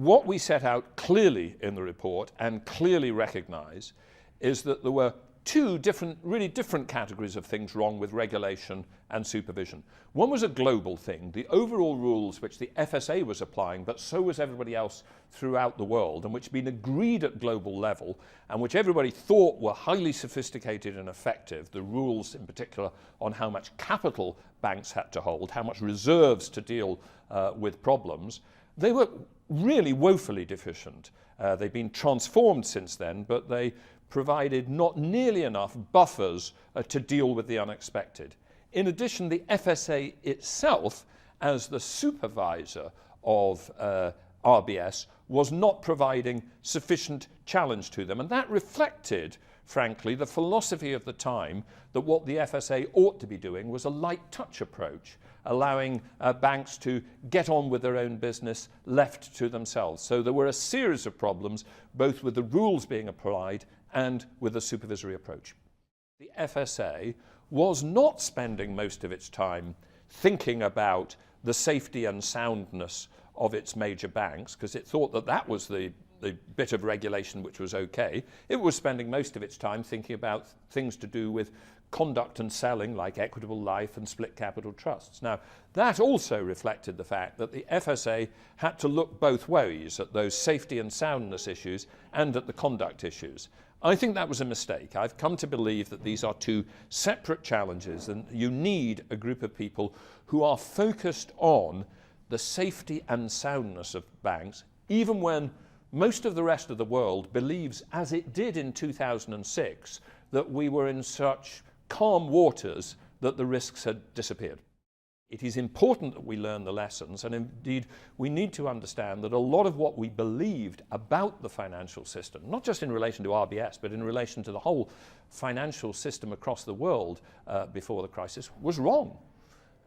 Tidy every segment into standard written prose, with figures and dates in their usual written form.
what we set out clearly in the report and clearly recognise is that there were two really different categories of things wrong with regulation and supervision. One was a global thing, the overall rules which the FSA was applying, but so was everybody else throughout the world, and which had been agreed at global level, and which everybody thought were highly sophisticated and effective, the rules in particular on how much capital banks had to hold, how much reserves to deal with problems. They were really woefully deficient. They've been transformed since then, but they provided not nearly enough buffers to deal with the unexpected. In addition, the FSA itself, as the supervisor of RBS, was not providing sufficient challenge to them. And that reflected, frankly, the philosophy of the time that what the FSA ought to be doing was a light touch approach, allowing banks to get on with their own business left to themselves. So there were a series of problems, both with the rules being applied and with the supervisory approach. The FSA was not spending most of its time thinking about the safety and soundness of its major banks, because it thought that that was the bit of regulation which was okay. It was spending most of its time thinking about things to do with conduct and selling, like equitable life and split capital trusts. Now, that also reflected the fact that the FSA had to look both ways at those safety and soundness issues and at the conduct issues. I think that was a mistake. I've come to believe that these are two separate challenges, and you need a group of people who are focused on the safety and soundness of banks, even when most of the rest of the world believes, as it did in 2006, that we were in such calm waters that the risks had disappeared. It is important that we learn the lessons, and indeed we need to understand that a lot of what we believed about the financial system, not just in relation to RBS, but in relation to the whole financial system across the world before the crisis, was wrong.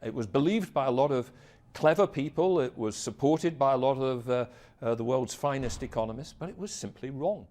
It was believed by a lot of clever people, it was supported by a lot of the world's finest economists, but it was simply wrong.